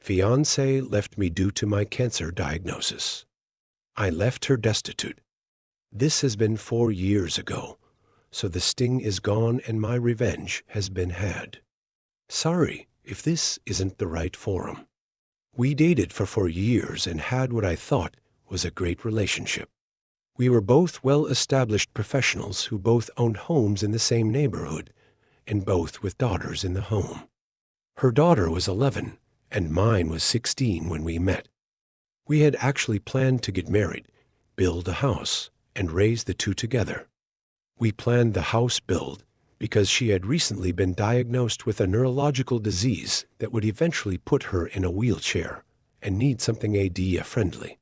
Fiance left me due to my cancer diagnosis. I left her destitute. This has been 4 years ago, so the sting is gone and my revenge has been had. Sorry if this isn't the right forum. We dated for 4 years and had what I thought was a great relationship. We were both well-established professionals who both owned homes in the same neighborhood and both with daughters in the home. Her daughter was 11 and mine was 16 when we met. We had actually planned to get married, build a house, and raise the two together. We planned the house build because she had recently been diagnosed with a neurological disease that would eventually put her in a wheelchair and need something ADA-friendly.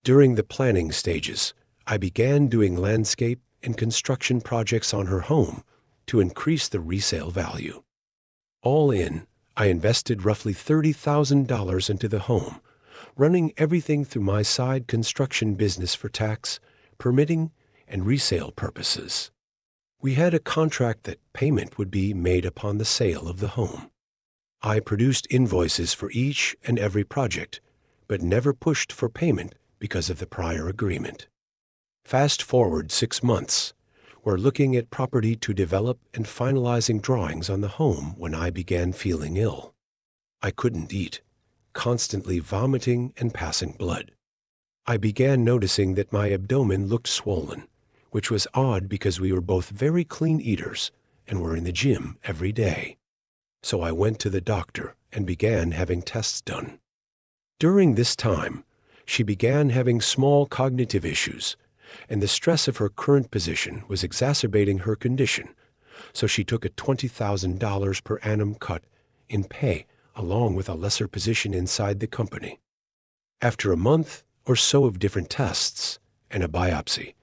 During the planning stages, I began doing landscape and construction projects on her home to increase the resale value. All in, I invested roughly $30,000 into the home, running everything through my side construction business for tax, permitting, and resale purposes. We had a contract that payment would be made upon the sale of the home. I produced invoices for each and every project, but never pushed for payment because of the prior agreement. Fast forward 6 months, we're looking at property to develop and finalizing drawings on the home when I began feeling ill. I couldn't eat, constantly vomiting and passing blood. I began noticing that my abdomen looked swollen, which was odd because we were both very clean eaters and were in the gym every day. So I went to the doctor and began having tests done. During this time, she began having small cognitive issues, and the stress of her current position was exacerbating her condition, so she took a $20,000 per annum cut in pay along with a lesser position inside the company. After a month or so of different tests and a biopsy,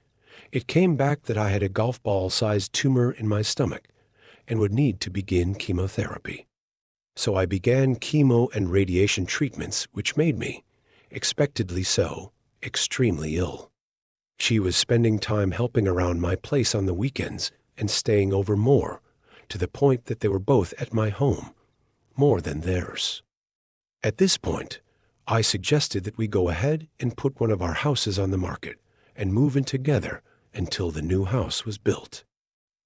it came back that I had a golf ball-sized tumor in my stomach and would need to begin chemotherapy. So I began chemo and radiation treatments, which made me, expectedly so, extremely ill. She was spending time helping around my place on the weekends and staying over more, to the point that they were both at my home, more than theirs. At this point, I suggested that we go ahead and put one of our houses on the market and move in together until the new house was built.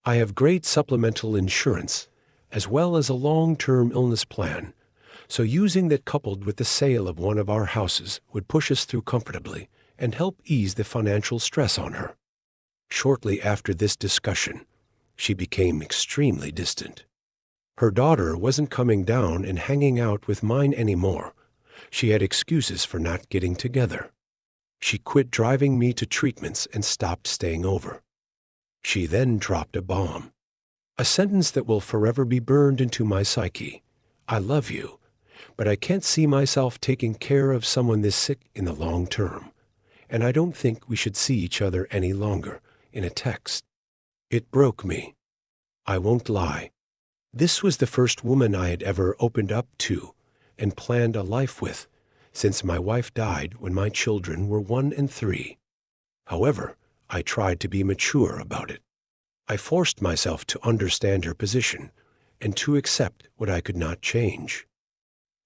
I have great supplemental insurance as well as a long-term illness plan, so using that coupled with the sale of one of our houses would push us through comfortably and help ease the financial stress on her. Shortly after this discussion, she became extremely distant. Her daughter wasn't coming down and hanging out with mine anymore. She had excuses for not getting together. She quit driving me to treatments and stopped staying over. She then dropped a bomb. A sentence that will forever be burned into my psyche. I love you, but I can't see myself taking care of someone this sick in the long term, and I don't think we should see each other any longer, in a text. It broke me. I won't lie. This was the first woman I had ever opened up to and planned a life with, since my wife died when my children were 1 and 3. However, I tried to be mature about it. I forced myself to understand her position and to accept what I could not change.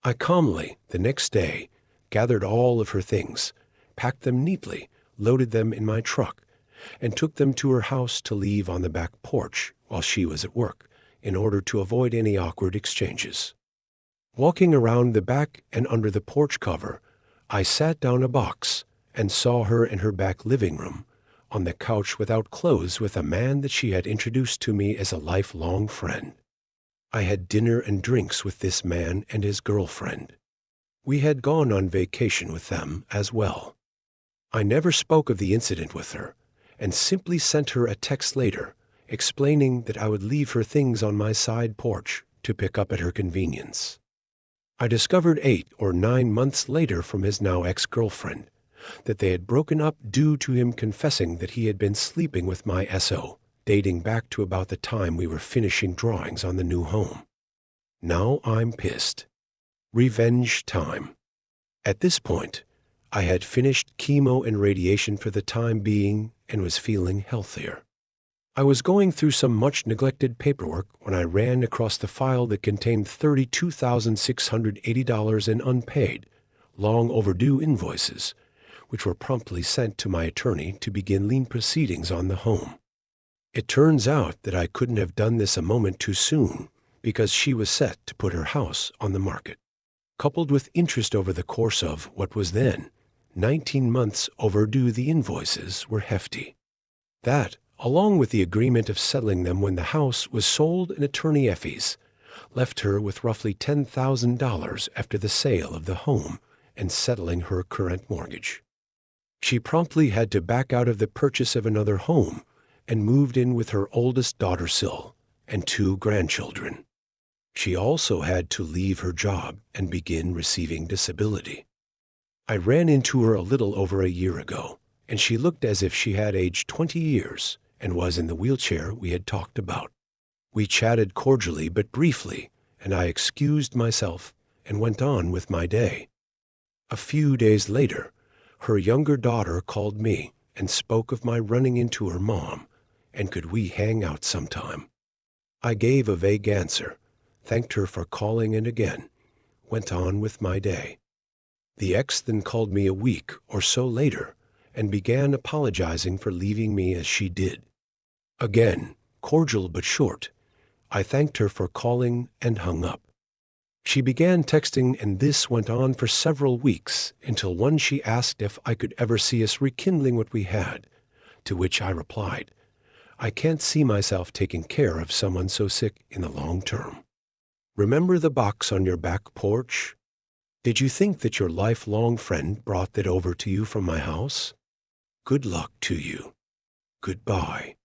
I calmly, the next day, gathered all of her things, packed them neatly, loaded them in my truck, and took them to her house to leave on the back porch while she was at work, in order to avoid any awkward exchanges. Walking around the back and under the porch cover, I sat down a box and saw her in her back living room, on the couch without clothes with a man that she had introduced to me as a lifelong friend. I had dinner and drinks with this man and his girlfriend. We had gone on vacation with them as well. I never spoke of the incident with her, and simply sent her a text later, explaining that I would leave her things on my side porch to pick up at her convenience. I discovered 8 or 9 months later from his now ex-girlfriend that they had broken up due to him confessing that he had been sleeping with my SO, dating back to about the time we were finishing drawings on the new home. Now I'm pissed. Revenge time. At this point, I had finished chemo and radiation for the time being and was feeling healthier. I was going through some much-neglected paperwork when I ran across the file that contained $32,680 in unpaid, long overdue invoices, which were promptly sent to my attorney to begin lien proceedings on the home. It turns out that I couldn't have done this a moment too soon because she was set to put her house on the market. Coupled with interest over the course of what was then 19 months overdue, the invoices were hefty. That, along with the agreement of settling them when the house was sold in attorney fees, left her with roughly $10,000 after the sale of the home and settling her current mortgage. She promptly had to back out of the purchase of another home and moved in with her oldest daughter, Syl, and 2 grandchildren. She also had to leave her job and begin receiving disability. I ran into her a little over a year ago, and she looked as if she had aged 20 years and was in the wheelchair we had talked about. We chatted cordially but briefly, and I excused myself and went on with my day. A few days later, her younger daughter called me and spoke of my running into her mom, and could we hang out sometime. I gave a vague answer, thanked her for calling, and again went on with my day. The ex then called me a week or so later and began apologizing for leaving me as she did. Again, cordial but short, I thanked her for calling and hung up. She began texting, and this went on for several weeks until one she asked if I could ever see us rekindling what we had, to which I replied, I can't see myself taking care of someone so sick in the long term. Remember the box on your back porch? Did you think that your lifelong friend brought that over to you from my house? Good luck to you. Goodbye.